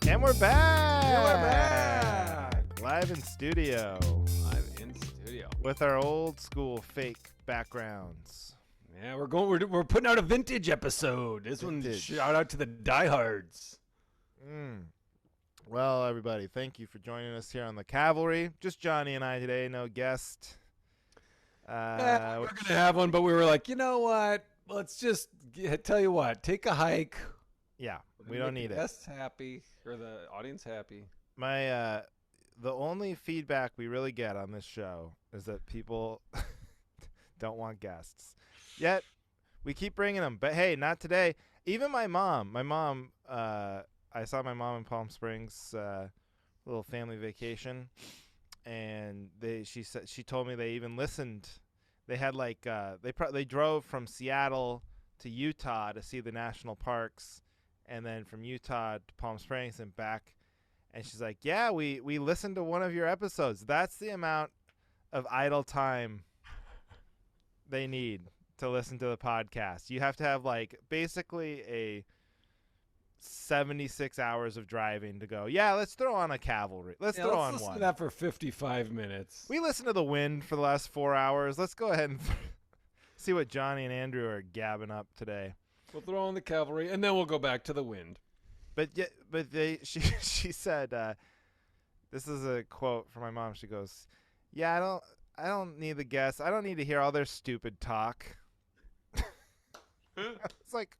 And we're back. And we're back. Live in studio. With our old school fake backgrounds. Yeah, we're putting out a vintage episode. This one, shout out to the diehards. Well, everybody, thank you for joining us here on the Cavalry. Just Johnny and I today, no guest. We're going to have one, but we were like, you know what? Let's just tell you what. Take a hike. Yeah, we don't need it. The guests happy, or the audience happy. The only feedback we really get on this show is that people don't want guests. Yet, we keep bringing them. But hey, not today. Even my mom, I saw my mom in Palm Springs, little family vacation, and she told me they even listened. They had they drove from Seattle to Utah to see the national parks, and then from Utah to Palm Springs and back. And she's like, yeah, we listened to one of your episodes. That's the amount of idle time they need to listen to the podcast. You have to have basically a 76 hours of driving to go, yeah, let's throw on a Cavalry. Let's throw on listen one. To that for 55 minutes. We listened to the wind for the last 4 hours. Let's go ahead and see what Johnny and Andrew are gabbing up today. We'll throw on the Cavalry, and then we'll go back to the wind. She said, this is a quote from my mom. She goes, yeah, I don't need the guests. I don't need to hear all their stupid talk. It's like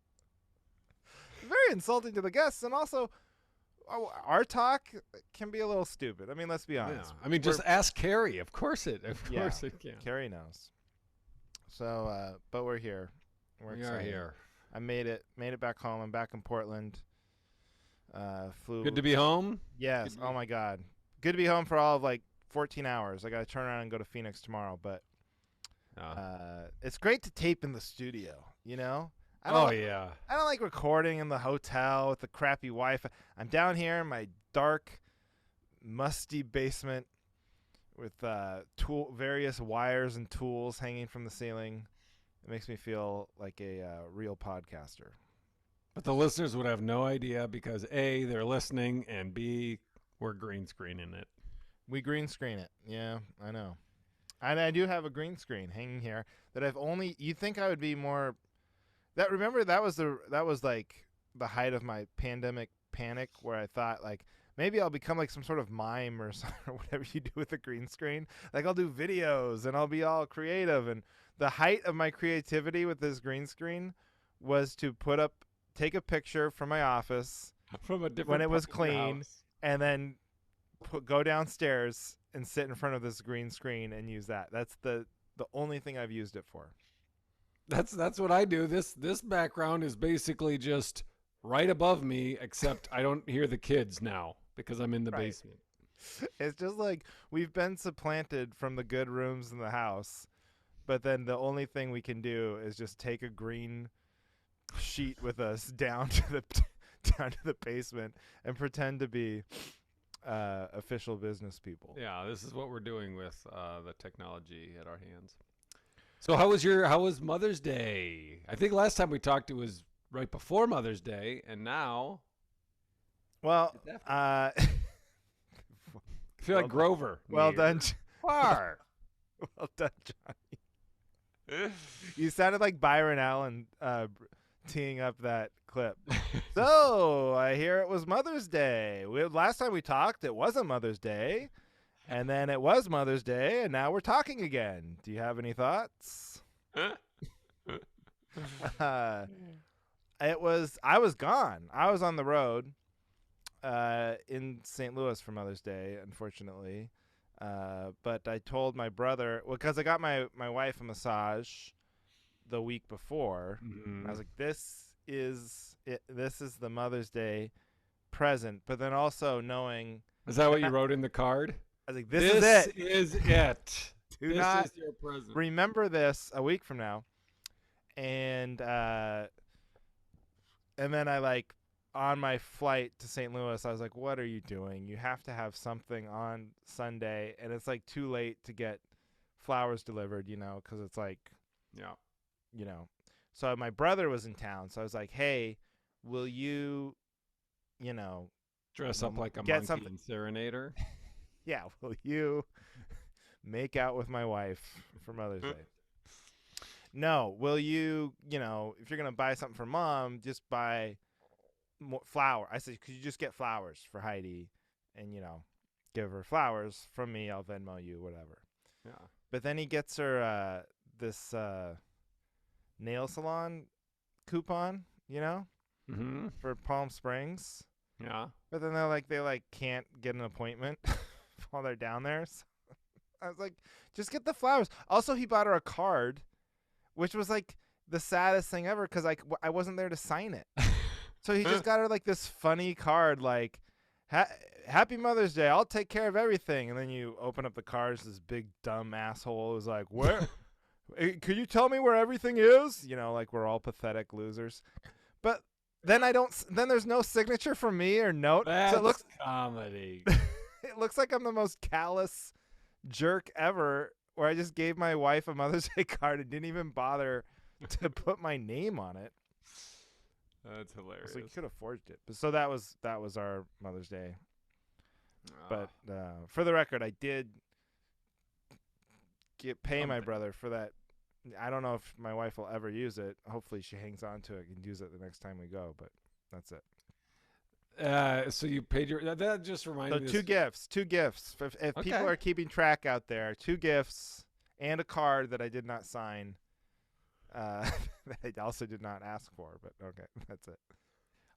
very insulting to the guests, and also our talk can be a little stupid. I mean, let's be honest. Yeah. I mean, just ask Carrie. Of course it can. Carrie knows. So, but we're here. We are here. I made it back home. I'm back in Portland. Flew. Good to be home. Yes. Oh my God. Good to be home for all of 14 hours. I got to turn around and go to Phoenix tomorrow, but it's great to tape in the studio, you know? I don't like recording in the hotel with the crappy Wi-Fi. I'm down here in my dark, musty basement with various wires and tools hanging from the ceiling. It makes me feel like a real podcaster. But the listeners would have no idea because A, they're listening, and B, we're green screening it. We green screen it. Yeah, I know. And I do have a green screen hanging here that you think I would be more remember that was like the height of my pandemic panic where I thought maybe I'll become some sort of mime or something, or whatever you do with a green screen. I'll do videos and I'll be all creative, and the height of my creativity with this green screen was to take a picture from my office from a different when it was clean house. And then go downstairs and sit in front of this green screen and use that. That's the only thing I've used it for. That's what I do. This background is basically just right above me, except I don't hear the kids now because I'm in the basement. It's just we've been supplanted from the good rooms in the house, but then the only thing we can do is just take a green sheet with us down to the basement and pretend to be official business people. Yeah, this is what we're doing with the technology at our hands. So how was Mother's Day? I think last time we talked it was right before Mother's Day, and now well I feel like Grover. Well done. Far. Well done, Johnny. You sounded like Byron Allen teeing up that clip. So I hear it was Mother's Day. Last time we talked, it wasn't Mother's Day. And then it was Mother's Day, and now we're talking again. Do you have any thoughts? I was gone. I was on the road in St. Louis for Mother's Day, unfortunately. But I told my brother, because I got my wife a massage the week before. Mm-hmm. I was like, this is it. This is the Mother's Day present. But then also knowing. Is that what you wrote in the card? I was like, this is it. This is it. Do this not is your present. remember this a week from now. And then I on my flight to St. Louis, I was like, what are you doing? You have to have something on Sunday. And it's too late to get flowers delivered, because it's yeah. So my brother was in town. So I was like, hey, will you Dress up like a get monkey something. and serenader. Yeah, will you make out with my wife for Mother's Day? No, will you, if you're going to buy something for mom, just buy more flour. I said, could you just get flowers for Heidi and, give her flowers from me. I'll Venmo you, whatever. Yeah. But then he gets her this nail salon coupon, Mm-hmm. for Palm Springs. Yeah. But then they can't get an appointment while they're down there. So I was like, just get the flowers. Also, he bought her a card, which was like the saddest thing ever because I wasn't there to sign it. So he just got her like this funny card, like, Happy Mother's Day. I'll take care of everything. And then you open up the card, this big dumb asshole was like, where? Could you tell me where everything is? Like we're all pathetic losers. But then then there's no signature from me or note. That's So it looks comedy. it looks like I'm the most callous jerk ever, where I just gave my wife a Mother's Day card and didn't even bother to put my name on it. That's hilarious. So you could have forged it. But so that was our Mother's Day. But for the record, I did pay my brother for that. I don't know if my wife will ever use it. Hopefully she hangs on to it and use it the next time we go, but that's it. So you paid your. That just reminded me. So two gifts. If people are keeping track out there, 2 gifts and a card that I did not sign. That I also did not ask for, but okay, that's it.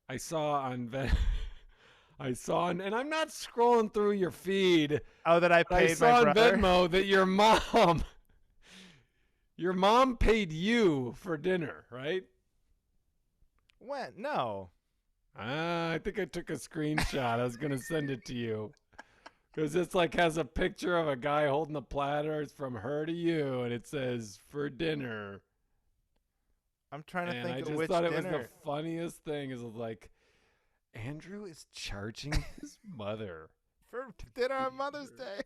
I saw on and I'm not scrolling through your feed. Oh, that I paid I saw my brother? on Venmo that your mom paid you for dinner, right? When? No. I think I took a screenshot. I was going to send it to you. Because it's like has a picture of a guy holding the platter. It's from her to you, and it says, for dinner. I'm trying to think of I which just thought dinner. it was the funniest thing. Is like, Andrew is charging his mother for dinner on Mother's Day.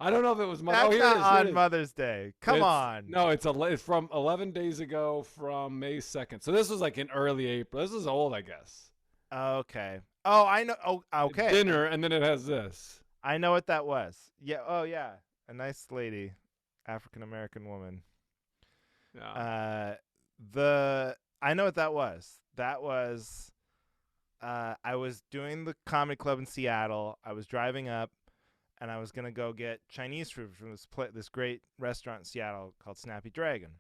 I don't know if it was That's here not it is, on Mother's Day. Come on. No, it's from 11 days ago from May 2nd. So this was like in early April. This is old, I guess. Okay. Oh, I know. Oh, okay. Dinner, and then it has this. I know what that was. Yeah. Oh, yeah. A nice lady, African American woman. Yeah. I know what that was. That was, I was doing the comedy club in Seattle. I was driving up, and I was gonna go get Chinese food from this great restaurant in Seattle called Snappy Dragon.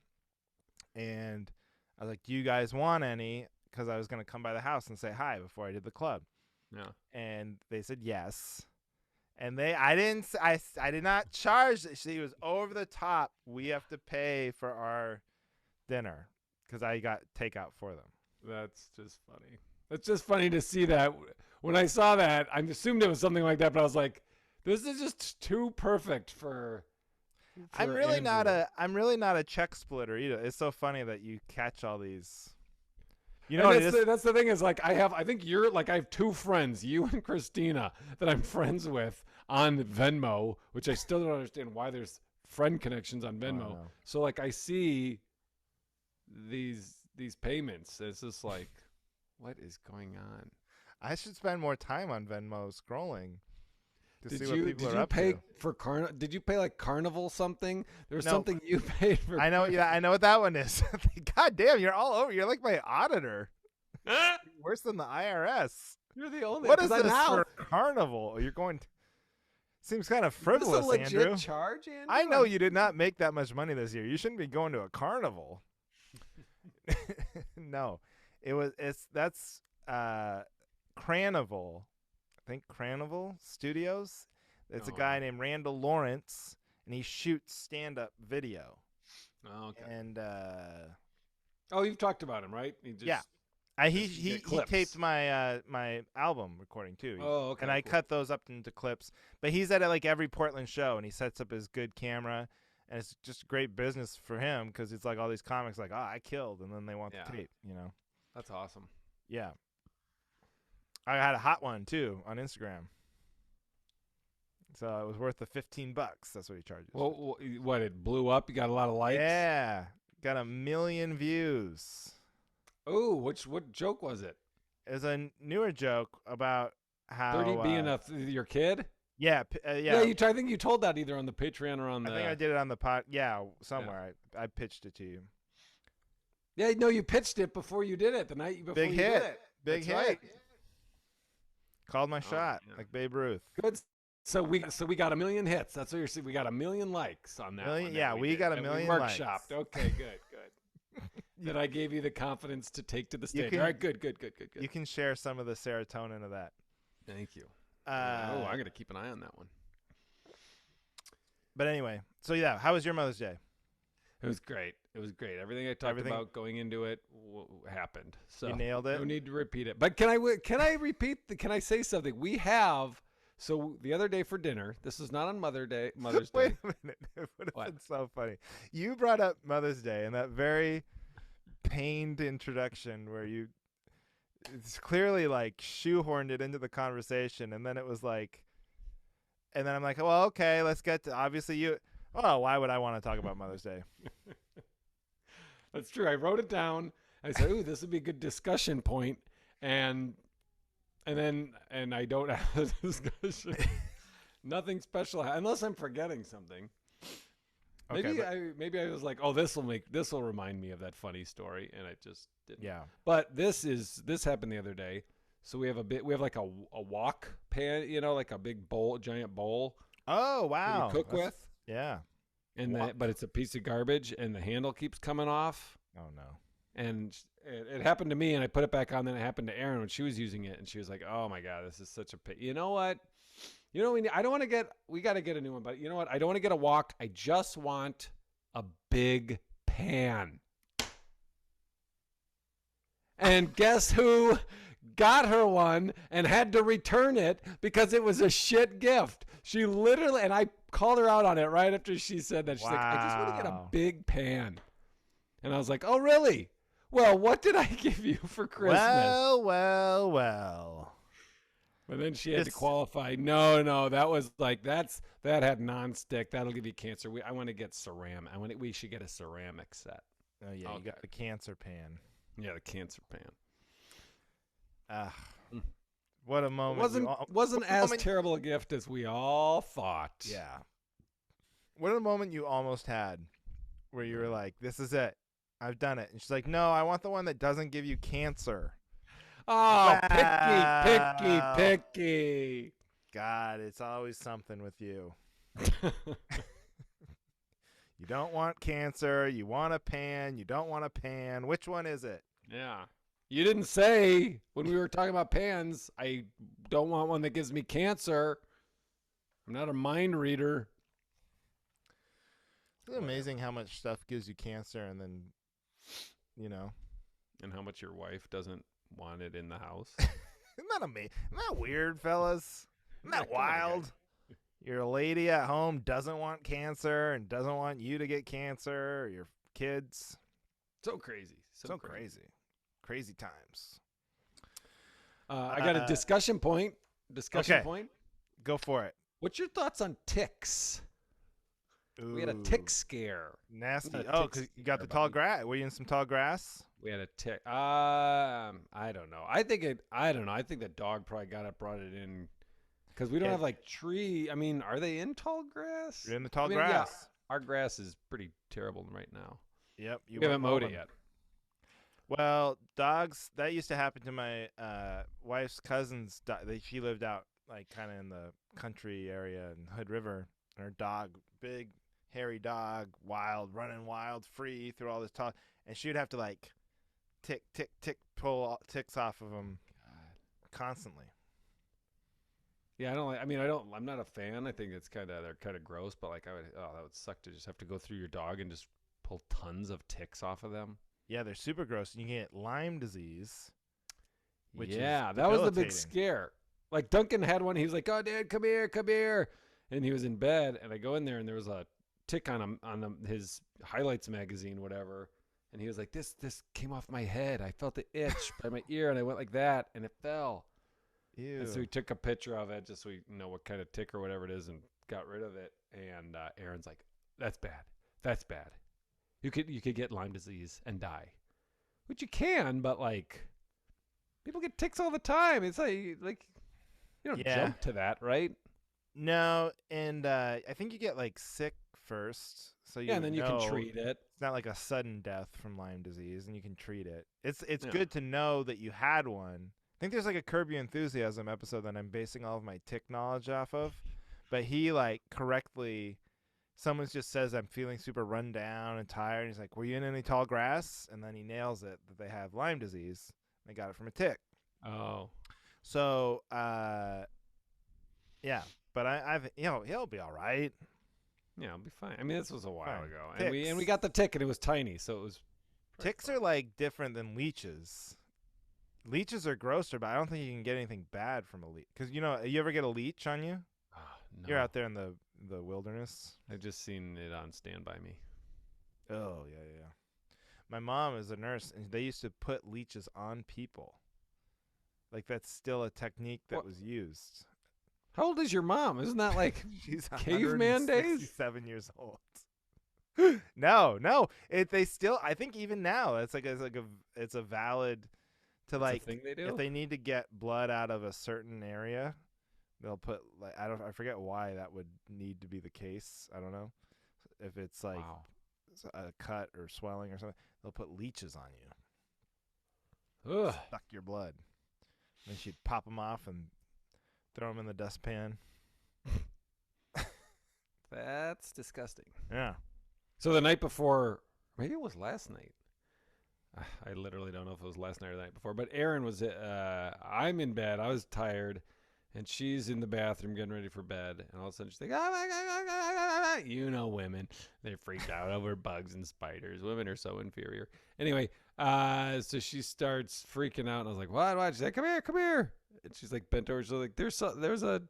And I was like, "Do you guys want any?" Because I was gonna come by the house and say hi before I did the club. Yeah. And they said yes. And I did not charge. She was over the top. We have to pay for our dinner because I got takeout for them. That's just funny. It's just funny to see that. When I saw that, I assumed it was something like that, but I was like, this is just too perfect for I'm really Andrew. not a check splitter either. It's so funny that you catch all these. That's the thing is like I think I have 2 friends, you and Christina, that I'm friends with on Venmo, which I still don't understand why there's friend connections on Venmo. So like I see these payments. It's just like, what is going on? I should spend more time on Venmo scrolling to see what people did are you up pay to. for Did you pay like Carnival something? There was No. something you paid for. I know. Yeah, I know what that one is. God damn, you're all over. You're like my auditor. Worse than the IRS. You're the only. What is this for Carnival? You're going. Seems kind of frivolous, is this a legit Andrew. charge, Andrew? I know you did not make that much money this year. You shouldn't be going to a carnival. No, that's Cranival. I think Cranival Studios. It's a guy named Randall Lawrence, and he shoots stand-up video. Oh, okay. And you've talked about him, right? Yeah. He taped my my album recording too. Oh, okay. And I cut those up into clips. But he's at like every Portland show, and he sets up his good camera, and it's just great business for him because it's like all these comics like, I killed, and then they want the tape, That's awesome. Yeah. I had a hot one too on Instagram, so it was worth the $15. That's what he charges. Well, what, it blew up? You got a lot of likes? Yeah, got 1 million views. Oh, what joke was it? It was a newer joke about how 30 being your kid. Yeah. Yeah. I think you told that either on the Patreon or on the. I think I did it on the pod. Yeah, somewhere. Yeah. I pitched it to you. Yeah, no, you pitched it before you did it. The night before Big you hit. did it. Big That's hit. Right. Called my shot like Babe Ruth. Good. So we got 1 million hits. That's what you're saying. We got 1 million likes on that. One yeah, we got 1 million likes. Workshopped. Okay, good. That I gave you the confidence to take to the stage. All right, good. You can share some of the serotonin of that. Thank you. I'm going to keep an eye on that one. But anyway, so yeah, how was your Mother's Day? It was great. Everything I talked about going into it happened. So you nailed it. No need to repeat it. But can I repeat? Can I say something? We have. So the other day for dinner, this is not on Mother's Day. Wait a minute. It would have been so funny. You brought up Mother's Day in that very pained introduction where it's clearly like shoehorned it into the conversation, and then it was like, and then I'm like, well, okay, let's get to, obviously you, oh, why would I want to talk about Mother's Day? That's true. I wrote it down. I said, ooh, this would be a good discussion point. And I don't have a discussion. Nothing special, unless I'm forgetting something. Maybe I was like, oh, this will remind me of that funny story, and I just didn't. Yeah. But this happened the other day. So we have like a wok pan, like a big bowl, giant bowl. Oh wow! You cook with. Yeah. But it's a piece of garbage, and the handle keeps coming off. Oh no. And it happened to me, and I put it back on. Then it happened to Erin when she was using it, and she was like, "Oh my god, this is such a pain." You know what? I don't want to get. We got to get a new one, but you know what? I don't want to get a wok. I just want a big pan. And guess who got her one and had to return it because it was a shit gift? She literally, and I called her out on it right after she said that. She's like, I just want to get a big pan. And I was like, oh, really? Well, what did I give you for Christmas? Well. But then she had to qualify. No, that was like, that had nonstick. That'll give you cancer. I want to get ceramic. We should get a ceramic set. Oh, yeah, You got the cancer pan. Yeah, the cancer pan. What a moment. Wasn't as terrible a gift as we all thought. Yeah. What a moment you almost had where you were like, this is it. I've done it. And she's like, no, I want the one that doesn't give you cancer. Oh, wow. Picky. God, it's always something with you. You don't want cancer. You want a pan. You don't want a pan. Which one is it? Yeah. You didn't say when we were talking about pans, I don't want one that gives me cancer. I'm not a mind reader. It's amazing how much stuff gives you cancer and then, And how much your wife doesn't want it in the house. Isn't that weird, fellas? Isn't that wild? Your lady at home doesn't want cancer and doesn't want you to get cancer or your kids. So crazy. So crazy. Crazy times. I got a discussion point. Point. Go for it. What's your thoughts on ticks? Ooh. We had a tick scare. Nasty. Oh, because you got the tall grass. Were you in some tall grass? We had a tick. I don't know. I don't know. I think the dog probably brought it in because we don't have like tree. I mean, are they in tall grass? You're in the tall grass. Yeah, our grass is pretty terrible right now. Yep. We haven't mowed it yet. Well, dogs, that used to happen to my wife's cousin's. She lived out like kind of in the country area in Hood River. And her dog, big, hairy dog, running wild, free through all this tall. And she would have to like tick, tick, tick, pull ticks off of him constantly. Yeah, I'm not a fan. I think they're kind of gross, but like that would suck to just have to go through your dog and just pull tons of ticks off of them. Yeah, they're super gross. You can get Lyme disease. That was the big scare. Like Duncan had one. He was like, "Oh, Dad, come here," and he was in bed. And I go in there, and there was a tick on him his highlights magazine, whatever. And he was like, "This came off my head. I felt the itch by my ear, and I went like that, and it fell." Ew. And so we took a picture of it, just so we know what kind of tick or whatever it is, and got rid of it. And Aaron's like, "That's bad. That's bad. You could get Lyme disease and die," which you can, but like, People get ticks all the time. It's like you don't jump to that, right? No, and I think you get like sick first, so and then you can treat it. It's not like a sudden death from Lyme disease, and you can treat it. It's good to know that you had one. I think there's like a Curb Your Enthusiasm episode that I'm basing all of my tick knowledge off of, but he like correctly. Someone just says I'm feeling super run down and tired. And he's like, "Were you in any tall grass?" And then he nails it that they have Lyme disease. They got it from a tick. Oh, so yeah. But I've he'll be all right. Yeah, I'll be fine. I mean, this was a while ago, Ticks. and we got the tick, and it was tiny, so it was. Ticks are like different than leeches. Leeches are grosser, but I don't think you can get anything bad from a leech. Because you ever get a leech on you? No. You're out there in the wilderness. I've just seen it on Stand By Me. Oh yeah. My mom is a nurse, and they used to put leeches on people. Like that's still a technique that was used. How old is your mom? Isn't that like she's caveman days? 7 years old. No. They still. I think even now, it's a valid to That's like a thing they do? If they need to get blood out of a certain area, they'll put like I forget why that would need to be the case. I don't know if it's like a cut or swelling or something. They'll put leeches on you. Ugh. Suck your blood. Then she'd pop them off and throw them in the dustpan. That's disgusting. Yeah. So the night before, maybe it was last night. I literally don't know if it was last night or the night before, but Erin was, I'm in bed. I was tired, and she's in the bathroom getting ready for bed. And all of a sudden she's like, oh my God. You know women. They're freaked out over bugs and spiders. Women are so inferior. Anyway, so she starts freaking out, and I was like, what? She's like, come here. And she's like bent over. She's like, there's a,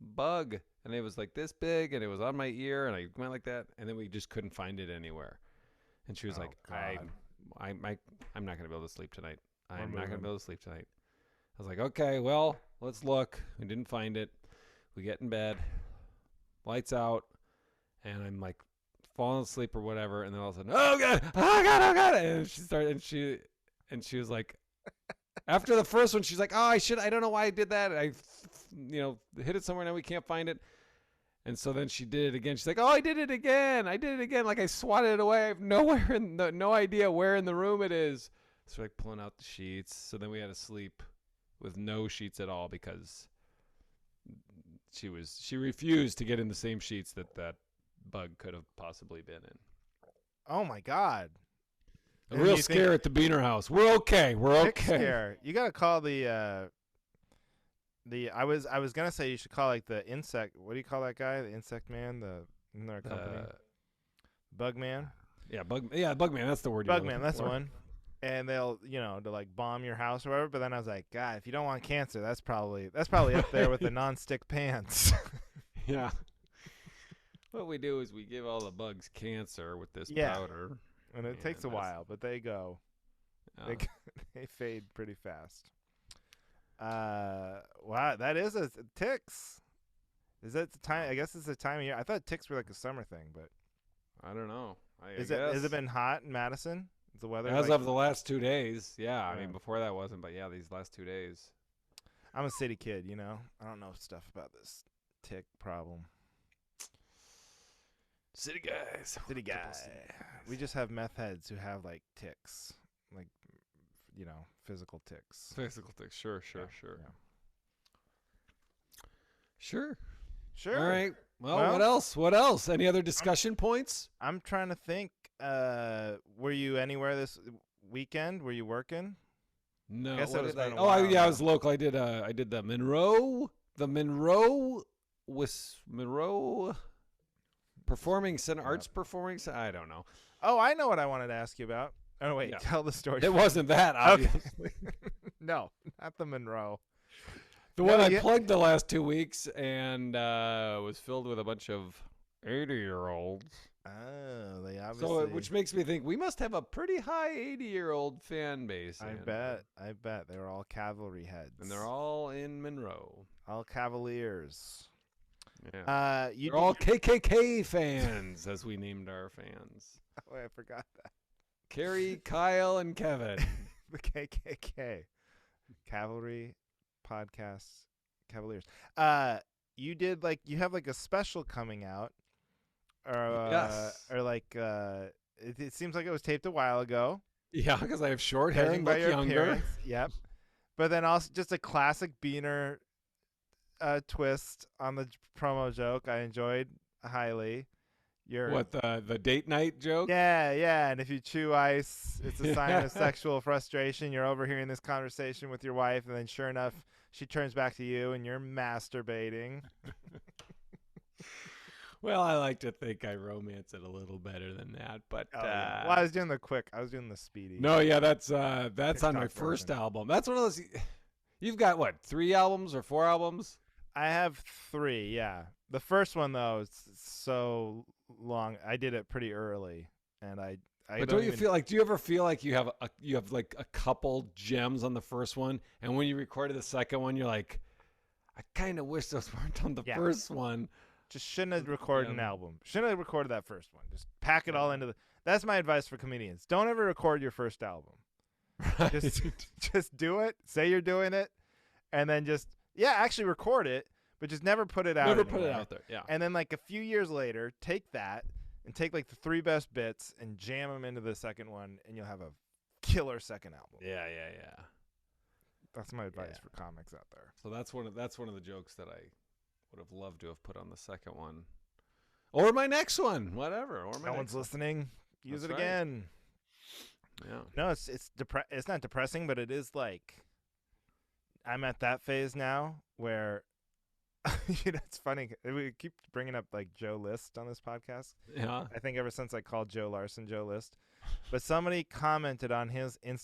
bug. And it was like this big, and it was on my ear, and I went like that, and then we just couldn't find it anywhere. And she was like, I'm not going to be able to sleep tonight. I'm not going to be able to sleep tonight. I was like, okay, well, let's look. We didn't find it. We get in bed, lights out, and I'm like falling asleep or whatever. And then all of a sudden, oh God. And she started, and she was like, after the first one, she's like, I don't know why I did that. I hit it somewhere, now we can't find it. And so then she did it again. She's like, I did it again. Like I swatted it away. I have no idea where in the room it is. So like pulling out the sheets. So then we had to sleep with no sheets at all because she refused to get in the same sheets that bug could have possibly been in. Oh my God. A real scare at the Beaner house. We're okay. Scare. You got to call I was gonna say you should call like the insect. What do you call that guy? The insect man. In their company. Bug man. Yeah, bug man. That's the word. Bug man. That's the one. And they'll to like bomb your house or whatever. But then I was like, God, if you don't want cancer, that's probably up there with the non-stick pants. Yeah. What we do is we give all the bugs cancer with this powder. And it takes a while, but they go. They fade pretty fast. Wow, that is ticks. Is that the time? I guess it's the time of year. I thought ticks were like a summer thing, but I don't know. Has it been hot in Madison? Is the weather as of the last 2 days? Yeah, I mean before that wasn't, but yeah, these last 2 days. I'm a city kid, I don't know stuff about this tick problem. City guys. We just have meth heads who have like ticks, like physical ticks. Physical ticks. Sure. Yeah. Sure. All right. Well, what else? Any other discussion points? I'm trying to think. Were you anywhere this weekend? Were you working? No. I was local. I did the Monroe Performing Center, Arts Performing Center. I don't know. Oh, I know what I wanted to ask you about. Oh, wait. Yeah. Tell the story. It wasn't that, obviously. Okay. No, not the Monroe. The one I plugged the last 2 weeks and was filled with a bunch of 80-year-olds. Oh, they obviously. Which makes me think we must have a pretty high 80-year-old fan base. I bet. They were all Cavalry heads. And they're all in Monroe. All Cavaliers. Yeah. They're all KKK fans, as we named our fans. Oh, I forgot that. Carrie, Kyle, and Kevin. The KKK. Cavalry podcasts. Cavaliers. You did you have a special coming out, or Yes. or it seems like it was taped a while ago. Yeah, because I have short hair and By look your younger. appearance. Yep. But then also just a classic Beaner twist on the promo joke. I enjoyed highly. What, the date night joke? Yeah. And if you chew ice, it's a sign of sexual frustration. You're overhearing this conversation with your wife, and then sure enough, she turns back to you, and you're masturbating. Well, I like to think I romance it a little better than that, but Yeah. Well, I was doing the quick. I was doing the speedy. No, yeah, that's on my first version. album. That's one of those. You've got what, 3 albums or 4 albums? I have 3. Yeah, the first one though is so long. I did it pretty early, and I. But don't you feel like? Do you ever feel like you have a couple gems on the first one, and when you recorded the second one, you're like, I kind of wish those weren't on the first one. Just shouldn't have recorded an album. Shouldn't have recorded that first one. Just pack it all into the. That's my advice for comedians. Don't ever record your first album. Right. Just do it. Say you're doing it, and then actually record it, but just never put it out. Never put it out there. Yeah. And then a few years later, take that and take the 3 best bits and jam them into the second one, and you'll have a killer second album. Yeah. That's my advice for comics out there. So that's one of the jokes that I would have loved to have put on the second one, or my next one, whatever. Or no one's listening. Use it right. again. Yeah. No, it's not depressing, but it is I'm at that phase now where it's funny. We keep bringing up Joe List on this podcast. Yeah. I think ever since I called Joe Larson Joe List, but somebody commented on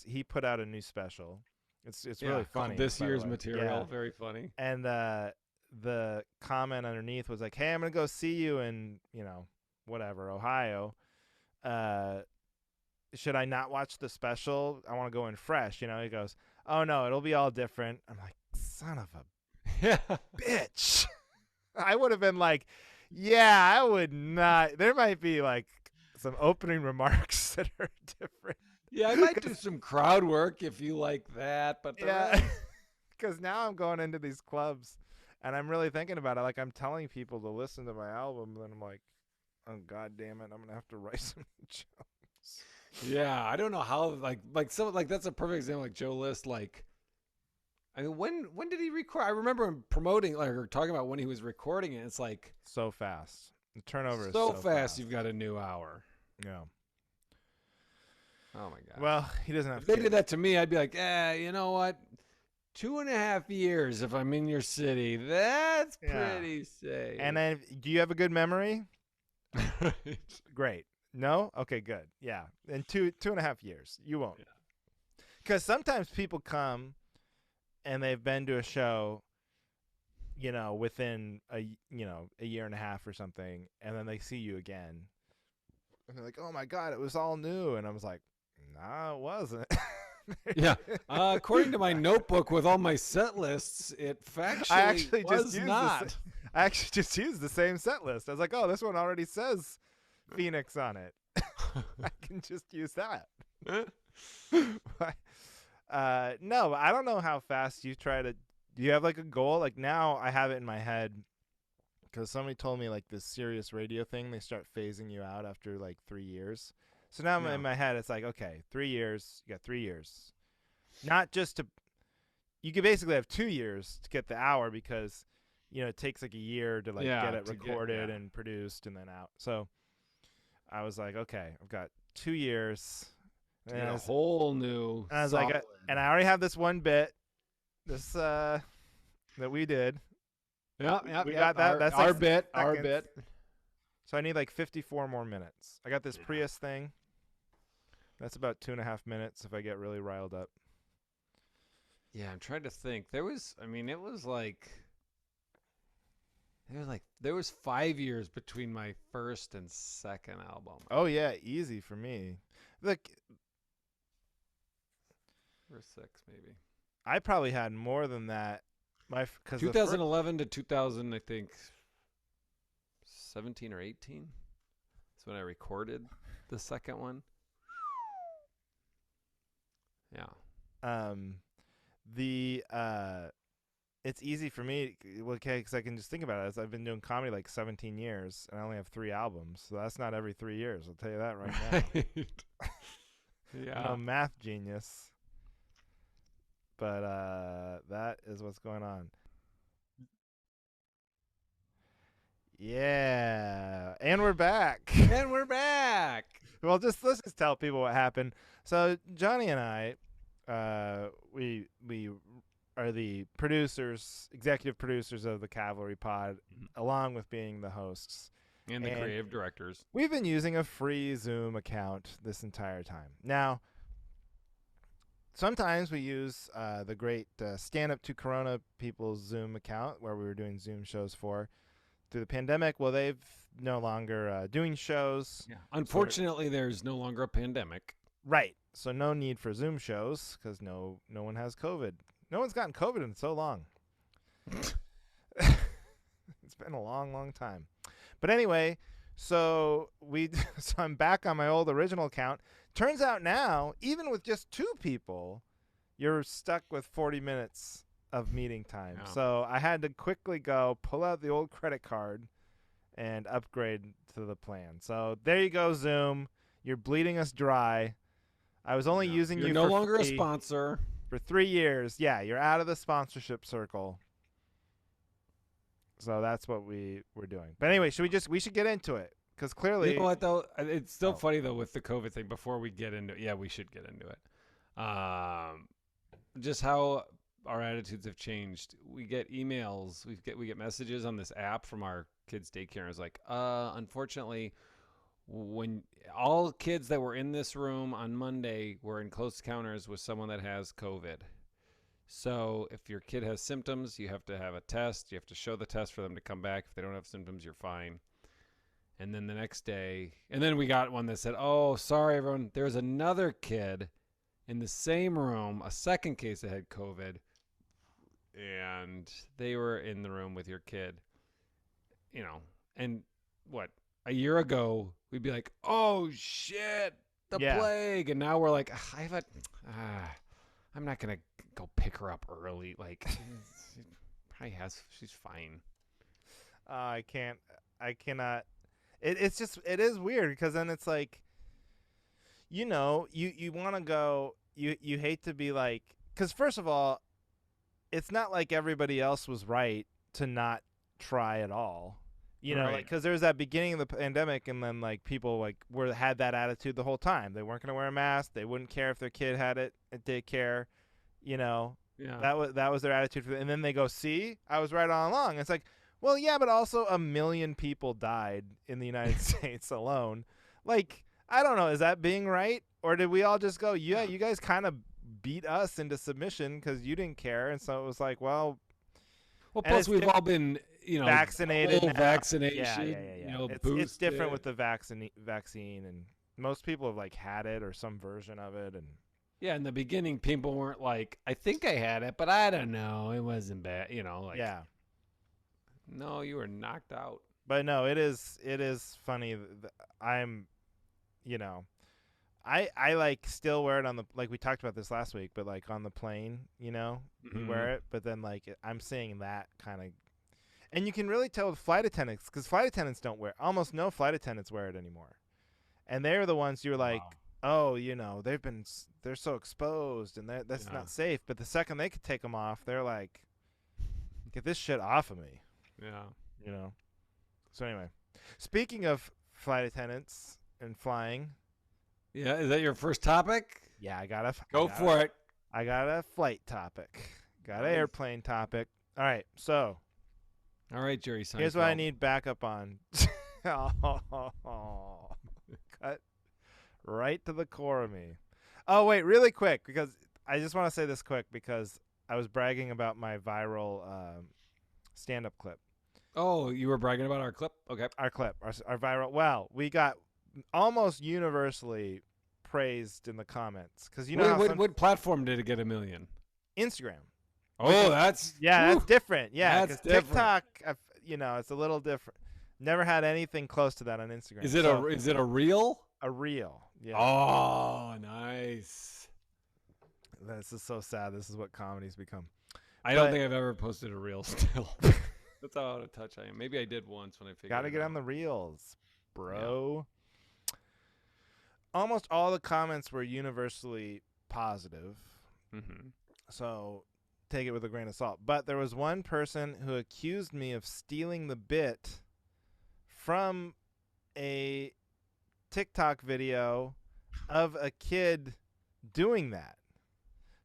he put out a new special. It's really funny. This year's material, yeah. Very funny. And the comment underneath was hey, I'm gonna go see you in whatever Ohio. Should I not watch the special? I want to go in fresh. He goes, oh no, it'll be all different. I'm like, son of a bitch. I would have been I would not. There might be some opening remarks that are different. Yeah, I might do some crowd work if you like that, but because now I'm going into these clubs and I'm really thinking about it. I'm telling people to listen to my album, and then I'm like, oh god damn it, I'm gonna have to write some jokes. Yeah, I don't know how that's a perfect example. Joe List, I mean, when did he record? I remember him promoting or talking about when he was recording it. It's so fast. The turnover is so fast. You've got a new hour. Yeah. Oh my god. Well, he doesn't have. If they did that to me, I'd be like, you know what? 2.5 years if I'm in your city. That's pretty safe. And then, do you have a good memory? Great. No? Okay, good. Yeah. In 2.5 years, you won't. Because sometimes people come and they've been to a show, within a year and a half or something, and then they see you again, and they're like, "Oh my god, it was all new," and I was like, "Nah, it wasn't." Yeah. According to my notebook with all my set lists, it factually was not. I actually just used the same set list. I was like, "Oh, this one already says Phoenix on it. I can just use that." No, I don't know how fast you try to. Do you have a goal? Now I have it in my head because somebody told me this Sirius radio thing, they start phasing you out after 3 years. So now in my head it's okay, 3 years. You got 3 years. Not just to. You could basically have 2 years to get the hour because it takes a year to get it recorded and produced and then out. So I was like, okay, I've got 2 years. And a whole new. And I was and I already have this one bit, that we did. Yeah, we got that. That's our bit. So I need 54 more minutes. I got this Prius thing. That's about 2.5 minutes if I get really riled up. Yeah, I'm trying to think. There was 5 years between my first and second album. Oh yeah, easy for me. Or 6 maybe. I probably had more than that. 2011 to 2000, I think 17 or 18. That's when I recorded the second one. Yeah. the it's easy for me, okay, because I can just think about it. As I've been doing comedy like 17 years, and I only have 3 albums, so that's not every 3 years. I'll tell you that right now. Yeah. I'm a math genius, but that is what's going on. Yeah, and we're back. And we're back. Well, let's just tell people what happened. So Johnny and I, we are the producers, executive producers of the Cavalry Pod, along with being the hosts and the creative directors. We've been using a free Zoom account this entire time. Now, sometimes we use the great Stand Up to Corona people's Zoom account, where we were doing Zoom shows for through the pandemic. Well, they've no longer doing shows. Yeah. Unfortunately, there's no longer a pandemic. Right. So no need for Zoom shows because no one has COVID. No one's gotten COVID in so long. It's been a long, long time. But anyway, so I'm back on my old original account. Turns out now, even with just 2 people, you're stuck with 40 minutes of meeting time. Yeah. So I had to quickly go pull out the old credit card and upgrade to the plan. So there you go, Zoom. You're bleeding us dry. I was only using you no for longer free a sponsor for 3 years. Yeah, you're out of the sponsorship circle. So that's what we're doing. But anyway, we should get into it, because clearly, you know what though, it's still funny though with the COVID thing. Before we get into it, yeah, we should get into it. Just how our attitudes have changed. We get emails, we get messages on this app from our kids' daycare. And it's like, unfortunately, when all kids that were in this room on Monday were in close encounters with someone that has COVID. So if your kid has symptoms, you have to have a test. You have to show the test for them to come back. If they don't have symptoms, you're fine. And then the next day, and then we got one that said, oh, sorry, everyone. There's another kid in the same room, a second case that had COVID, and they were in the room with your kid. You know, and what? A year ago, we'd be like, oh, shit, the plague. And now we're like, I'm not going to go pick her up early. Like, she's fine. I cannot. It is weird, because then it's like, you want to go, you hate to be like, because first of all, it's not like everybody else was right to not try at all. Right. Because there was that beginning of the pandemic, and then like people like had that attitude the whole time. They weren't going to wear a mask. They wouldn't care if their kid had it at daycare. Yeah. That was their attitude. And then they go, see, I was right all along. It's like, well, yeah, but also 1 million people died in the United States alone. Like, I don't know. Is that being right? Or did we all just go, yeah, you guys kind of beat us into submission because you didn't care. And so it was like, well, plus we've all been, vaccinated. Vaccination. Yeah. It's different with the vaccine, and most people have like had it or some version of it. And yeah, in the beginning, people weren't like, I think I had it, but I don't know. It wasn't bad. Yeah. No, you were knocked out. But no, it is funny. I'm, I like still wear it on the, like we talked about this last week, but like on the plane, you wear it. But then like I'm seeing that kind of, and you can really tell with flight attendants, because flight attendants don't wear, almost no flight attendants wear it anymore. And they're the ones you're like, oh, they're so exposed and that's not safe. But the second they could take them off, they're like, get this shit off of me. Yeah. So anyway, speaking of flight attendants and flying. Yeah. Is that your first topic? Yeah, Go for it. I got a flight topic. Got an airplane topic. All right. So. All right, Jerry Seinfeld. Here's what I need backup on. Cut right to the core of me. Oh, wait, really quick, because I just want to say this quick, because I was bragging about my viral stand-up clip. Oh, you were bragging about our clip? Okay. Our clip, our viral. Well, we got almost universally praised in the comments. Because what platform did it get 1 million? Instagram. Oh, that's different. Yeah, that's different. TikTok, it's a little different. Never had anything close to that on Instagram. Is it a reel? A reel. Yeah. Oh, nice. This is so sad. This is what comedy's become. I don't think I've ever posted a reel still. That's how out of touch I am. Maybe I did once when I figured Gotta it get out. on the reels, bro. Yeah. Almost all the comments were universally positive. Mm-hmm. So take it with a grain of salt. But there was one person who accused me of stealing the bit from a TikTok video of a kid doing that.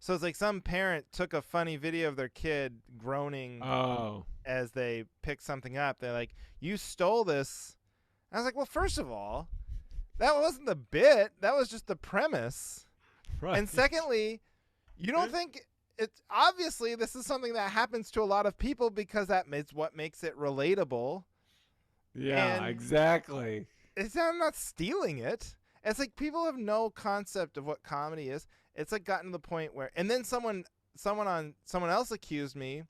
So it's like some parent took a funny video of their kid groaning as they pick something up. They're like, you stole this. I was like, well, first of all, that wasn't the bit. That was just the premise. Right. And secondly, you don't think it's obviously this is something that happens to a lot of people because that is what makes it relatable. Yeah, and exactly. I'm not stealing it. It's like people have no concept of what comedy is. It's like gotten to the point where, and then someone else accused me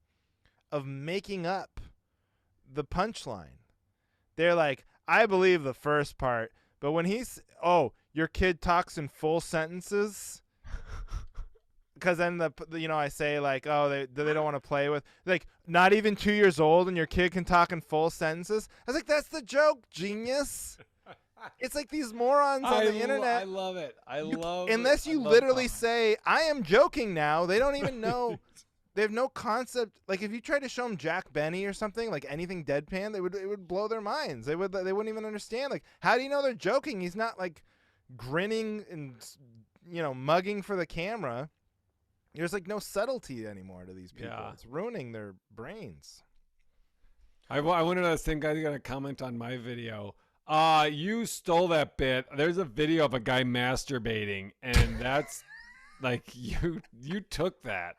of making up the punchline. They're like, I believe the first part, but when your kid talks in full sentences, because then I say like, oh, they don't want to play with, like, not even 2 years old and your kid can talk in full sentences. I was like, that's the joke, genius. It's like these morons on the internet. I love it. Unless you literally say, I am joking now, they don't even know. They have no concept. Like, if you try to show them Jack Benny or something, like anything deadpan, it would blow their minds. They wouldn't even understand. Like, how do you know they're joking? He's not like grinning and mugging for the camera. There's like no subtlety anymore to these people. Yeah. It's ruining their brains. I wonder if that same guy's gonna comment on my video. You stole that bit. There's a video of a guy masturbating, and that's like you took that.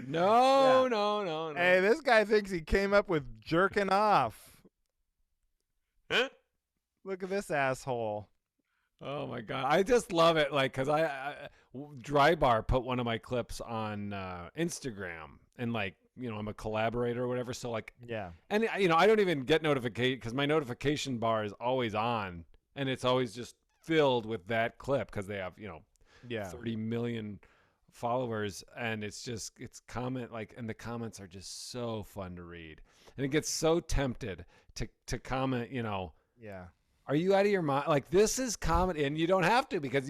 No. Hey, this guy thinks he came up with jerking off. Huh? Look at this asshole. Oh my God. I just love it. Like, cause Drybar put one of my clips on Instagram, and like, I'm a collaborator or whatever. So like, yeah. And I don't even get notification because my notification bar is always on, and it's always just filled with that clip because they have, 30 million followers, and it's comment, like, and the comments are just so fun to read, and it gets so tempted to comment, yeah, are you out of your mind? Like, this is comedy, and you don't have to, because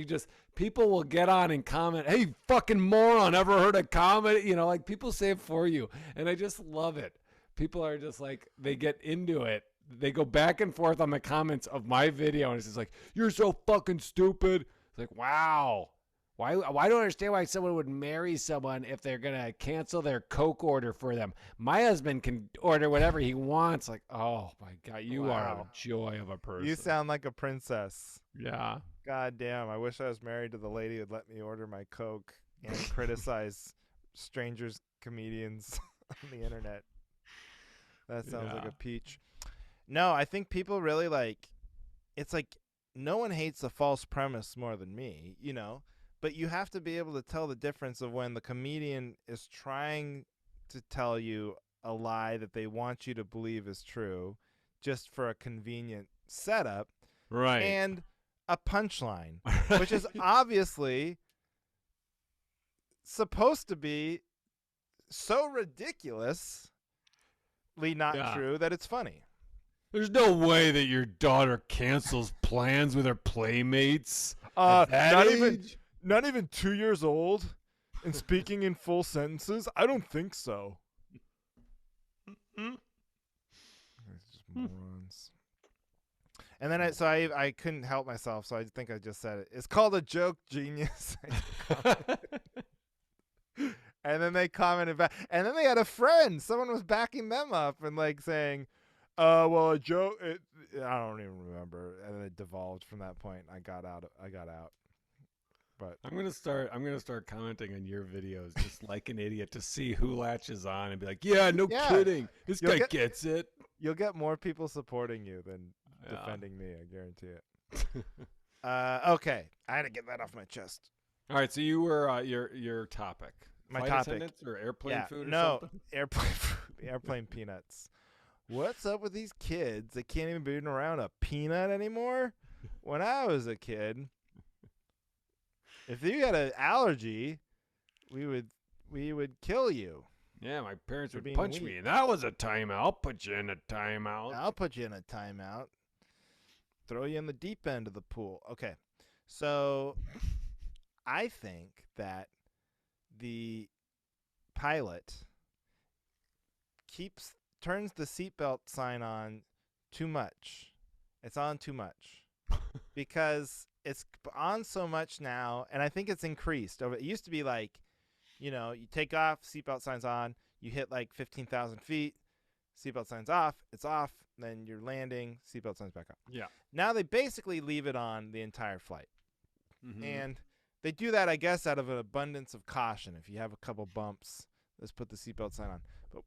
people will get on and comment, hey, fucking moron, ever heard of comedy? Like, people say it for you, and I just love it. People are just like, they get into it. They go back and forth on the comments of my video, and it's just like, you're so fucking stupid. It's like, wow. Why don't I understand why someone would marry someone if they're going to cancel their Coke order for them. My husband can order whatever he wants. Like, oh, my God, you are a joy of a person. You sound like a princess. Yeah. God damn, I wish I was married to the lady who'd let me order my Coke and criticize strangers, comedians on the internet. That sounds like a peach. No, I think people really it's like no one hates a false premise more than me, But you have to be able to tell the difference of when the comedian is trying to tell you a lie that they want you to believe is true just for a convenient setup. Right. And a punchline, which is obviously supposed to be so ridiculously not true that it's funny. There's no way that your daughter cancels plans with her playmates. Not even 2 years old and speaking in full sentences? I don't think so. Just morons. And then I couldn't help myself, so I think I just said it. It's called a joke, genius. And then they commented back. And then they had a friend. Someone was backing them up and like saying, well, a joke. I don't even remember. And then it devolved from that point. I got out. But I'm gonna start commenting on your videos just like an idiot to see who latches on and be like, yeah, no kidding. This guy gets it. You'll get more people supporting you than defending me. I guarantee it. Okay, I had to get that off my chest. All right, so you were your topic. My Flight topic attendants or airplane food or something? Airplane food, airplane peanuts. What's up with these kids that can't even be around a peanut anymore? When I was a kid, If you had an allergy, we would kill you. Yeah, my parents would being punch weak. me. That was a timeout. I'll put you in a timeout. I'll put you in a timeout. Throw you in the deep end of the pool. Okay. So I think that the pilot turns the seatbelt sign on too much. It's on too much because it's on so much now, and I think it's increased. It used to be like, you take off, seatbelt sign's on, you hit like 15,000 feet, seatbelt sign's off, it's off, then you're landing, seatbelt sign's back on. Yeah. Now they basically leave it on the entire flight. Mm-hmm. And they do that, I guess, out of an abundance of caution. If you have a couple bumps, let's put the seatbelt sign on. But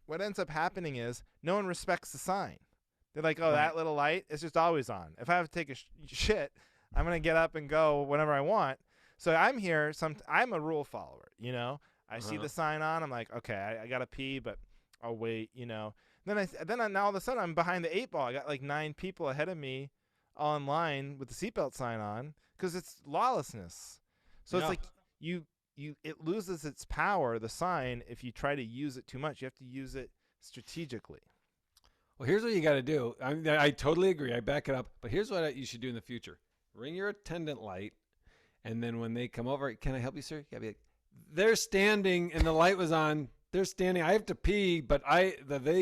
what ends up happening is no one respects the sign. They're like, oh, that little light, it's just always on. If I have to take a shit, I'm going to get up and go whenever I want. So I'm here. I'm a rule follower, I see the sign on. I'm like, okay, I got to pee, but I'll wait, Then now all of a sudden I'm behind the 8 ball. I got like 9 people ahead of me online with the seatbelt sign on because it's lawlessness. So it's like it loses its power, the sign, if you try to use it too much. You have to use it strategically. Well, here's what you got to do. I totally agree. I back it up. But here's what you should do in the future. Ring your attendant light, and then when they come over, can I help you, sir? You got to be like, they're standing, and the light was on. They're standing. I have to pee, but they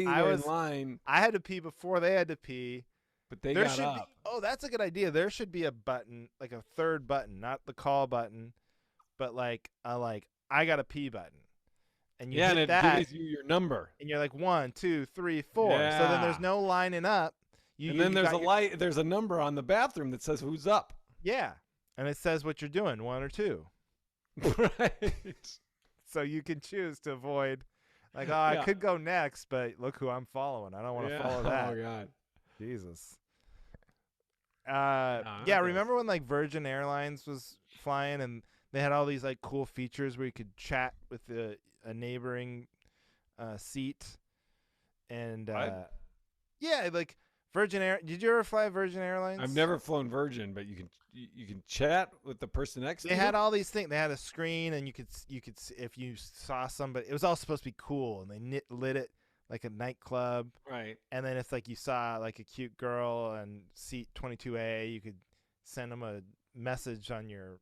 were in line. I had to pee before they had to pee. But they got up. That's a good idea. There should be a button, like a third button, not the call button, but like I got to pee button. And you hit that, and it gives you your number. And you're like 1, 2, 3, 4. Yeah. So then there's no lining up. Light. There's a number on the bathroom that says who's up. Yeah, and it says what you're doing, 1 or 2. Right. So you can choose to avoid, like, I could go next, but look who I'm following. I don't want to follow that. Oh God, Jesus. Remember when like Virgin Airlines was flying and they had all these like cool features where you could chat with a neighboring seat, and like Virgin Air. Did you ever fly Virgin Airlines? I've never flown Virgin, but you can chat with the person next to you. They had all these things. They had a screen, and you could if you saw somebody, it was all supposed to be cool, and they lit it like a nightclub. Right. And then if like you saw like a cute girl and seat 22A, you could send them a message on your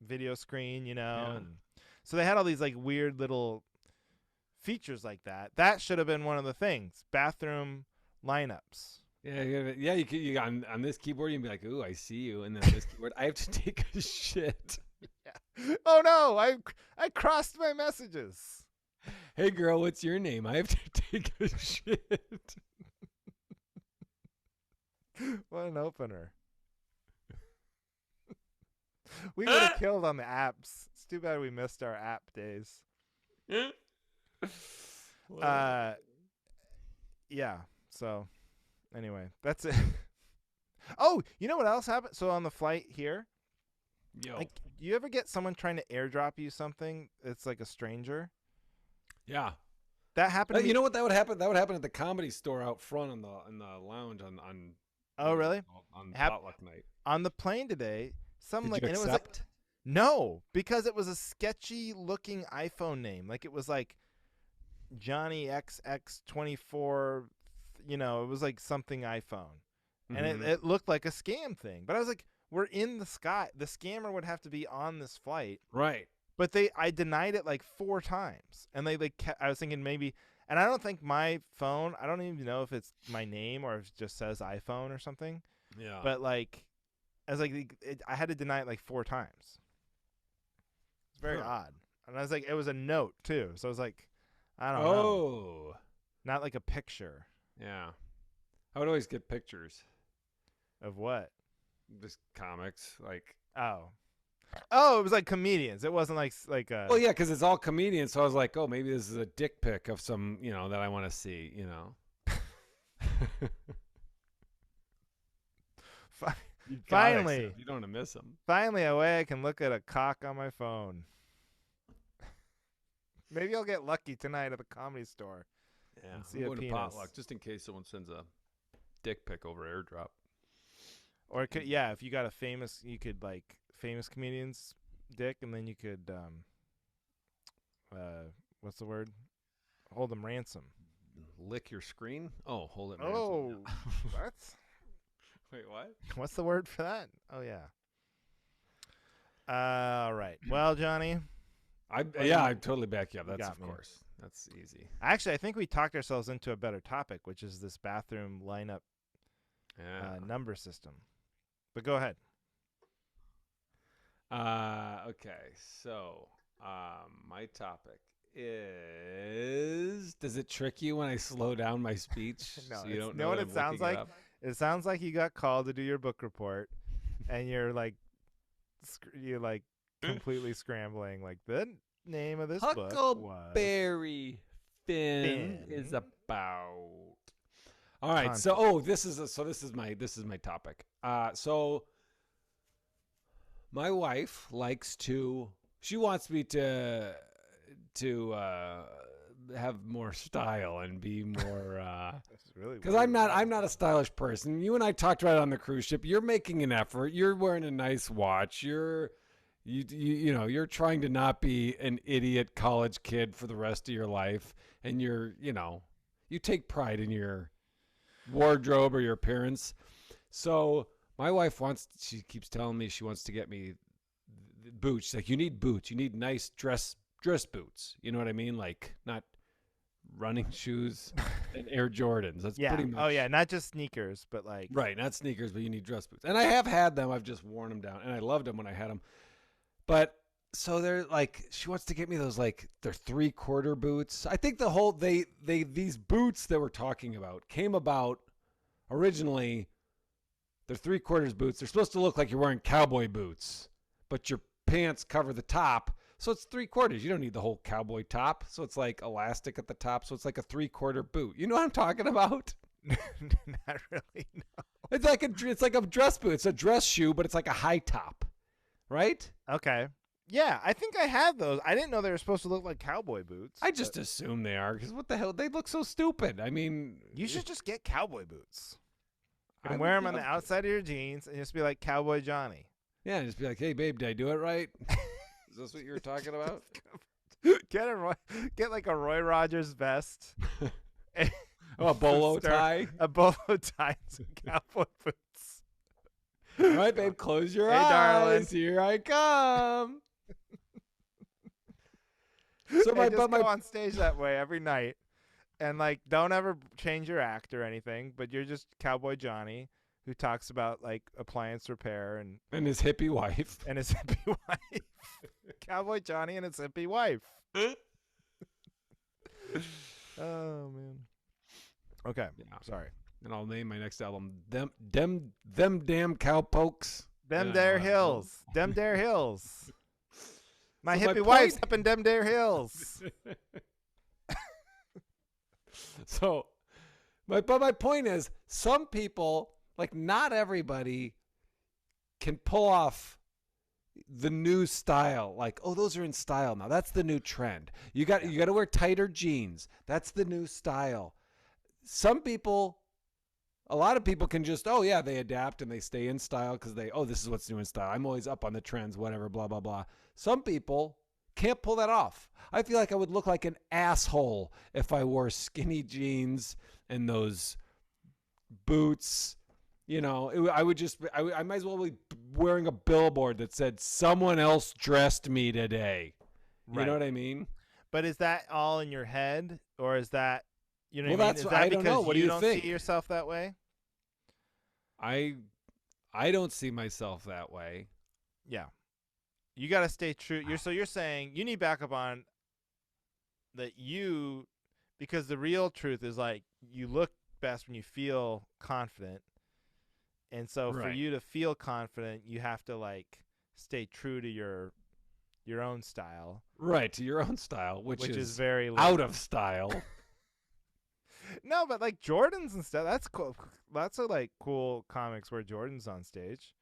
video screen, Yeah. And so they had all these like weird little features like that. That should have been one of the things. Bathroom lineups. Yeah. You could on this keyboard you can be like, "Ooh, I see you," and then this keyboard, I have to take a shit. Yeah. Oh no, I crossed my messages. Hey girl, what's your name? I have to take a shit. What an opener. We would have killed on the apps. It's too bad we missed our app days. Yeah. So anyway, that's it. Oh, you know what else happened? So on the flight here, like, you ever get someone trying to airdrop you something? It's like a stranger. Yeah. That happened to me. You know what that would happen? That would happen at the Comedy Store out front in the lounge on Oh, really? On potluck night. On the plane today, Did you and it was like, accept? no, because it was a sketchy looking iPhone name. Like it was like Johnny XX24, it was like something iPhone. And it looked like a scam thing. But I was like, we're in the sky. The scammer would have to be on this flight. Right. But I denied it like 4 times. And I was thinking maybe, and I don't think my phone, I don't even know if it's my name or if it just says iPhone or something. Yeah. But like, I was like, I had to deny it like 4 times. It's very odd. And I was like, it was a note too. So I was like, I don't know. Oh. Not like a picture. Yeah. I would always get pictures. Of what? Just comics, like. Oh, it was like comedians. It wasn't like a. Well, yeah, because it's all comedians. So I was like, oh, maybe this is a dick pic of some, that I want to see, Finally, you don't want to miss them. Finally, a way I can look at a cock on my phone. Maybe I'll get lucky tonight at the Comedy Store. Yeah, and see I'm a going to penis. potluck just in case someone sends a dick pic over AirDrop. Or it could, if you got a famous, you could like famous comedian's dick, and then you could what's the word? Hold them ransom. Lick your screen? Oh, hold it. Oh, what? Wait, what? What's the word for that? Oh yeah. All right. Well, Johnny. I totally back you up. That's of course. That's easy. Actually, I think we talked ourselves into a better topic, which is this bathroom lineup number system. But go ahead. Okay. So, my topic is: does it trick you when I slow down my speech? No, so you don't know what it sounds like? It sounds like you got called to do your book report, and you're like, completely scrambling. Like the name of this book was Huckleberry Finn is about. All right, so this is my topic. So my wife likes to. She wants me to have more style and be more. Because I'm not a stylish person. You and I talked about it on the cruise ship. You're making an effort. You're wearing a nice watch. You're trying to not be an idiot college kid for the rest of your life, and you take pride in your wardrobe or your appearance. So my wife she keeps telling me she wants to get me boots. She's like, you need boots. You need nice dress boots. You know what I mean? Like not running shoes and Air Jordans. That's pretty much. Oh yeah, not just sneakers, but like right, not sneakers, but you need dress boots. And I have had them. I've just worn them down, and I loved them when I had them. But so they're like, she wants to get me those like they're 3/4 boots. I think the whole these boots that we're talking about came about originally. They're 3/4 boots. They're supposed to look like you're wearing cowboy boots, but your pants cover the top. So it's 3/4. You don't need the whole cowboy top. So it's like elastic at the top. So it's like a 3/4 boot. You know what I'm talking about? Not really. No. It's like a dress boot. It's a dress shoe, but it's like a high top, right? Okay. Yeah, I think I have those. I didn't know they were supposed to look like cowboy boots. I just assume they are because what the hell? They look so stupid. I mean, you should just get cowboy boots and wear them on the outside of your jeans and just be like Cowboy Johnny. Yeah, just be like, hey, babe, did I do it right? Is this what you were talking about? Get like a Roy Rogers vest. A bolo tie. A bolo tie and some cowboy boots. All right, babe, close your eyes. Darling. Here I come. So go on stage that way every night. And like, don't ever change your act or anything, but you're just Cowboy Johnny, who talks about like appliance repair and his hippie wife. And his hippie wife. Cowboy Johnny and his hippie wife. Oh man. Okay. Yeah. Sorry. And I'll name my next album Them Damn Cowpokes. Them Dare Hills. Them Dare Hills. My hippie wife's up in Them Dare Hills. So my point is some people, like not everybody, can pull off the new style. Like, oh, those are in style now. That's the new trend. You got to wear tighter jeans. That's the new style. Some people, a lot of people can just, oh yeah, they adapt and they stay in style because this is what's new in style. I'm always up on the trends, whatever, blah, blah, blah. Some people can't pull that off. I feel like I would look like an asshole if I wore skinny jeans and those boots. You know, I might as well be wearing a billboard that said someone else dressed me today. Right. You know what I mean? But is that all in your head, or is that, you know, well, what I mean? That's is that I don't know. What do you don't think? See yourself that way? I don't see myself that way. Yeah. You got to stay true. You're saying you need backup on that because the real truth is like you look best when you feel confident. And so for you to feel confident, you have to like stay true to your own style. Right, to your own style, which is very out of style. No, but like Jordans and stuff, that's cool. Lots of like cool comics where Jordan's on stage.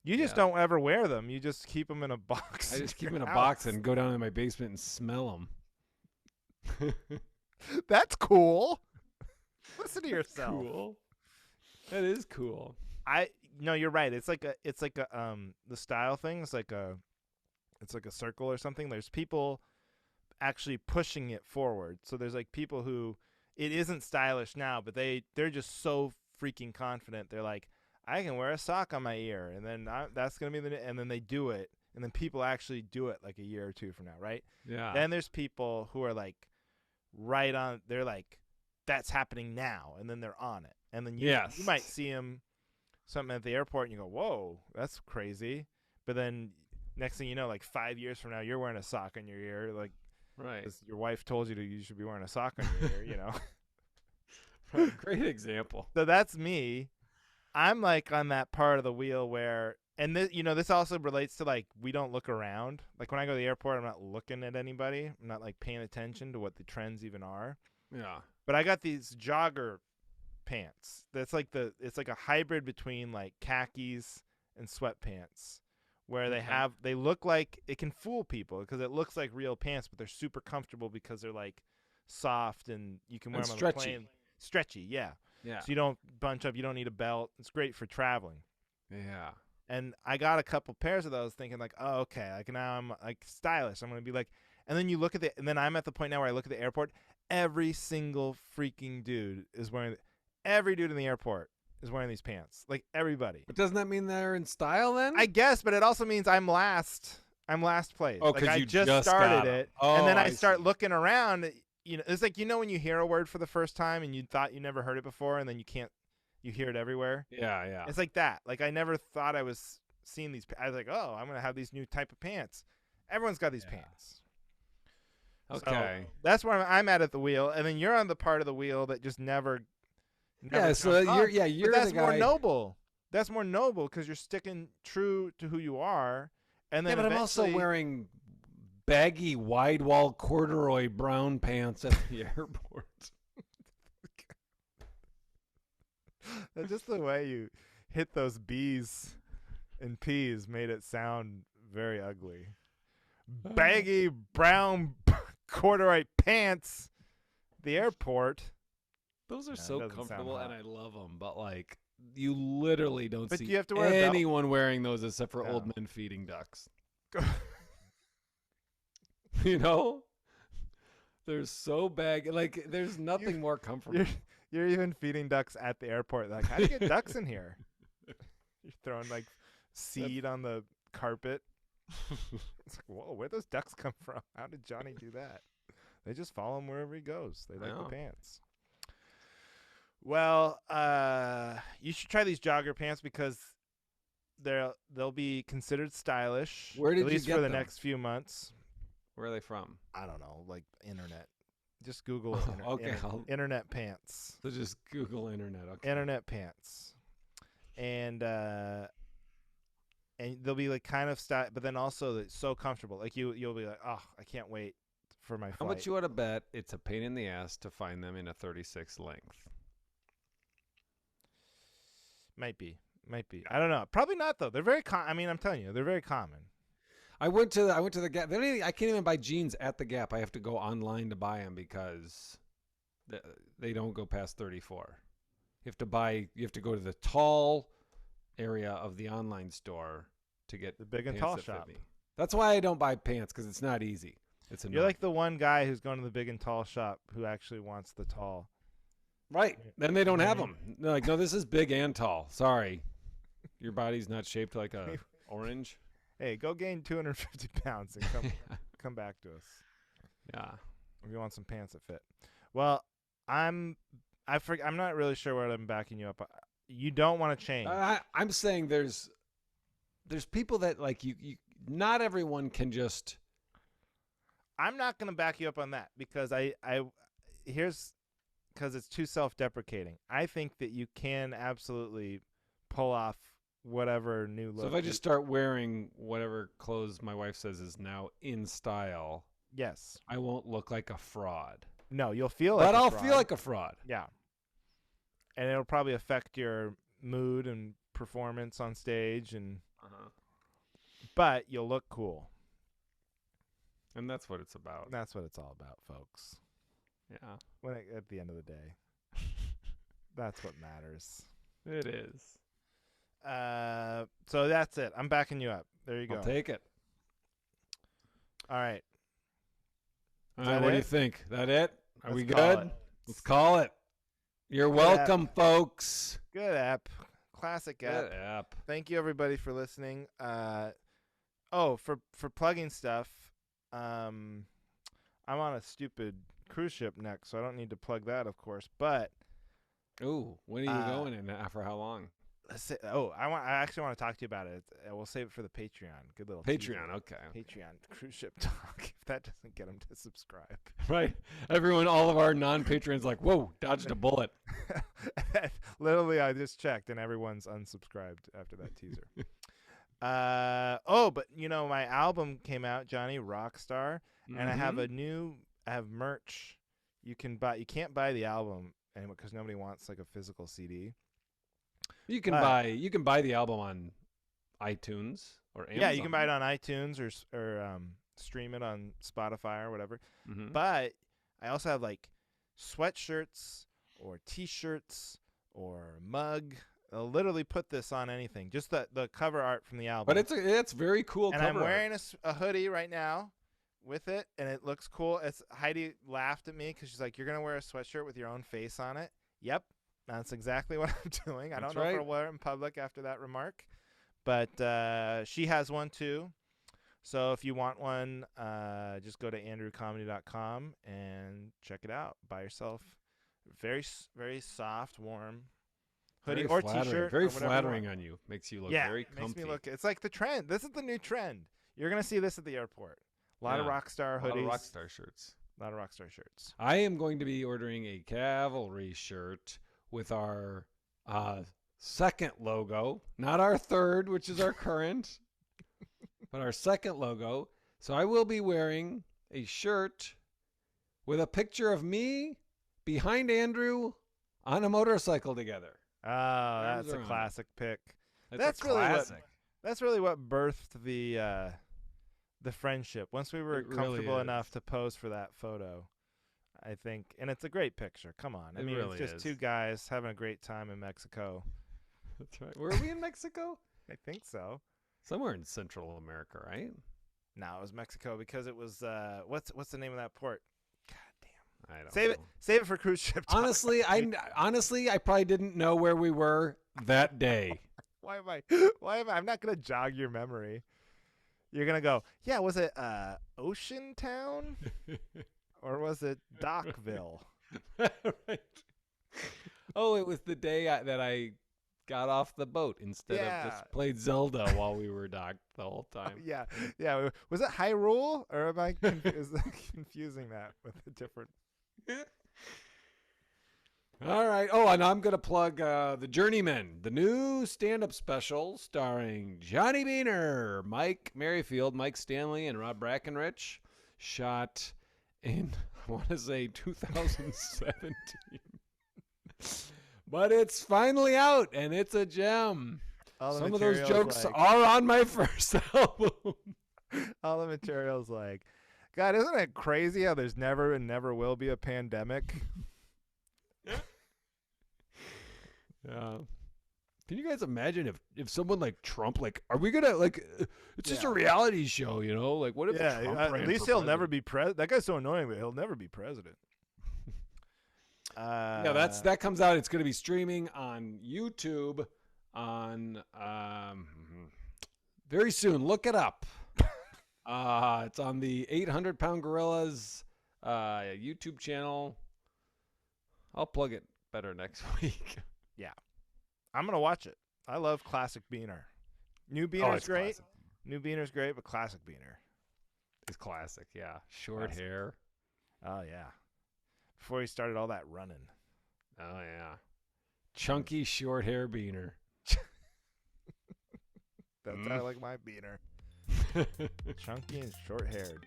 You just don't ever wear them. You just keep them in a box. I just keep them in a box and go down in my basement and smell them. That's cool. Listen to yourself. Cool. That is cool. no, you're right. It's like a the style thing. It's like a circle or something. There's people actually pushing it forward. So there's like people who it isn't stylish now, but they're just so freaking confident. They're like, I can wear a sock on my ear, and then that's gonna be and then they do it, and then people actually do it like a year or two from now, right? Yeah. Then there's people who are like right on. They're like, that's happening now, and then they're on it, and then you might see them something at the airport, and you go, whoa, that's crazy. But then next thing you know, like 5 years from now, you're wearing a sock on your ear, like. Right. Your wife told you should be wearing a sock on your ear, you know. Great example. So that's me. I'm like on that part of the wheel where, and this, this also relates to like we don't look around. Like when I go to the airport, I'm not looking at anybody. I'm not like paying attention to what the trends even are. Yeah. But I got these jogger pants. It's like a hybrid between like khakis and sweatpants. Where they look like it can fool people because it looks like real pants, but they're super comfortable because they're like soft and you can wear them on the plane. Stretchy, yeah. Yeah. So you don't bunch up. You don't need a belt. It's great for traveling. Yeah. And I got a couple pairs of those, thinking like, oh, okay, like now I'm like stylish. I'm gonna be like, and then you look at and then I'm at the point now where I look at the airport. Every single freaking dude is wearing. Every dude in the airport is wearing these pants, like everybody. But doesn't that mean they're in style then? I guess, but it also means I'm last place. Oh, because like I just started it, oh, and then I see. start looking around. It's like when you hear a word for the first time and you thought you never heard it before, and then you hear it everywhere. Yeah, yeah. It's like that. Like I never thought I was seeing these. I was like, oh, I'm gonna have these new type of pants. Everyone's got these pants. Okay, so that's where I'm at the wheel, and then you're on the part of the wheel that just never. Yeah, so you're but that's the guy. more noble. That's more noble because you're sticking true to who you are, and then. Yeah, but I'm also wearing baggy, wide-wall corduroy brown pants at the airport. That's just the way you hit those B's and P's made it sound very ugly. Baggy brown corduroy pants. The airport. Those are so comfortable, and I love them. But like, you literally don't see you have to wear anyone wearing those except for old men feeding ducks. They're so baggy. Like, there's nothing more comfortable. You're even feeding ducks at the airport. Like, how do you get ducks in here? You're throwing like seed on the carpet. It's like, whoa, where'd those ducks come from? How did Johnny do that? They just follow him wherever he goes. They like the pants. Well, you should try these jogger pants because they'll be considered stylish. Where did at least you get for the them? Next few months. Where are they from? I don't know, like internet. Just Google internet pants. So just Google internet. Okay. Internet pants, and they'll be like kind of style, but then also it's so comfortable. Like you'll be like, oh, I can't wait for my flight. How much you want to bet it's a pain in the ass to find them in a 36 length? Might be. I don't know. Probably not though. They're very I'm telling you, they're very common. I went to the Gap. I can't even buy jeans at the Gap. I have to go online to buy them because they don't go past 34. You have to go to the tall area of the online store to get the big and pants tall that shop. fit me. That's why I don't buy pants, because it's not easy. It's annoying. You're like the one guy who's going to the big and tall shop who actually wants the tall. Right. Then they don't have them. They're like, no, this is big and tall. Sorry. Your body's not shaped like a orange. Hey, go gain 250 pounds and come back to us. Yeah. If you want some pants that fit. Well, I'm not really sure what I'm backing you up. You don't want to change. I'm saying there's people that like you not everyone can just. I'm not going to back you up on that because because it's too self-deprecating. I think that you can absolutely pull off whatever new look. So if I just start wearing whatever clothes my wife says is now in style, yes, I won't look like a fraud. No, you'll feel like but a I'll fraud. feel like a fraud. Yeah. And it'll probably affect your mood and performance on stage but you'll look cool. And that's what it's about. That's what it's all about, folks. Yeah. At the end of the day. That's what matters. It is. So that's it. I'm backing you up. There you go. I'll take it. All right. All right, what do you think? That it? Are we Let's call good? it. Let's call it. You're welcome, folks. Good app. Classic app. Good app. Thank you, everybody, for listening. For plugging stuff, I'm on a stupid cruise ship next, so I don't need to plug that, of course. But ooh, when are you going and for how long? I actually want to talk to you about it. We'll save it for the Patreon. Good little Patreon, teaser. okay. Patreon cruise ship talk. If that doesn't get them to subscribe, Right. Everyone, all of our non-patrons, like, whoa, dodged a bullet. Literally, I just checked, and everyone's unsubscribed after that teaser. But my album came out, Johnny Rockstar, and I have merch. You can buy. You can't buy the album anymore because nobody wants like a physical CD. You can buy the album on iTunes or Amazon. Yeah, you can buy it on iTunes or stream it on Spotify or whatever. Mm-hmm. But I also have like sweatshirts or T-shirts or mug. I'll literally put this on anything. Just the cover art from the album. But it's very cool. And cover I'm wearing art. a hoodie right now with it, and it looks cool. Heidi laughed at me because she's like, "You're gonna wear a sweatshirt with your own face on it." Yep. That's exactly what I'm doing. I don't know if I'll wear it in public after that remark. But she has one too. So if you want one, just go to andrewcomedy.com and check it out. Buy yourself very, very soft, warm hoodie or T-shirt. Very flattering on you. Makes you look very comfy. Makes me look. It's like the trend. This is the new trend. You're going to see this at the airport. A lot of Rockstar hoodies. A lot of Rockstar shirts. A lot of Rockstar shirts. I am going to be ordering a Cavalry shirt with our second logo, not our third, which is our current, but our second logo. So I will be wearing a shirt with a picture of me behind Andrew on a motorcycle together. Oh, that's a classic pick. That's really classic. That's really what birthed the friendship. Once we were comfortable enough to pose for that photo. I think, and it's a great picture. Come on. It's just two guys having a great time in Mexico. That's right. Were we in Mexico? I think so. Somewhere in Central America, right? No, it was Mexico because it was what's the name of that port? God damn. I don't know. Save it for cruise ship talk. Honestly, I probably didn't know where we were that day. Why am I I'm not going to jog your memory. You're going to go, "Yeah, was it Ocean Town?" Or was it Dockville? Right. Oh, it was the day that I got off the boat instead of just played Zelda while we were docked the whole time. Yeah. Was it Hyrule, or am I confusing that with a different? All right. Oh, and I'm gonna plug the Journeymen, the new stand-up special starring Johnny Beaner, Mike Merrifield, Mike Stanley, and Rob Brackenrich. Shot in, I want to say 2017. But it's finally out, and it's a gem. Some of those jokes are on my first album. All the material's like, God, isn't it crazy how there's never and never will be a pandemic? Yeah. Can you guys imagine if someone like Trump, like, are we gonna like? It's just a reality show, you know? Like, what if Trump ran at least for he'll president? never be president. That guy's so annoying, but he'll never be president. That comes out. It's gonna be streaming on YouTube on very soon. Look it up. It's on the 800 Pound Gorillas YouTube channel. I'll plug it better next week. Yeah. I'm going to watch it. I love classic Beaner. New Beaner's great. Classic. New Beaner's great, but classic Beaner. It's classic, yeah. Short hair. Oh, yeah. Before he started all that running. Oh, yeah. Chunky short hair Beaner. That's how I like my Beaner. Chunky and short-haired.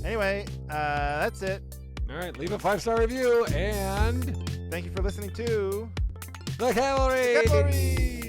Anyway, that's it. All right, leave a 5-star review, and thank you for listening to The Cavalry.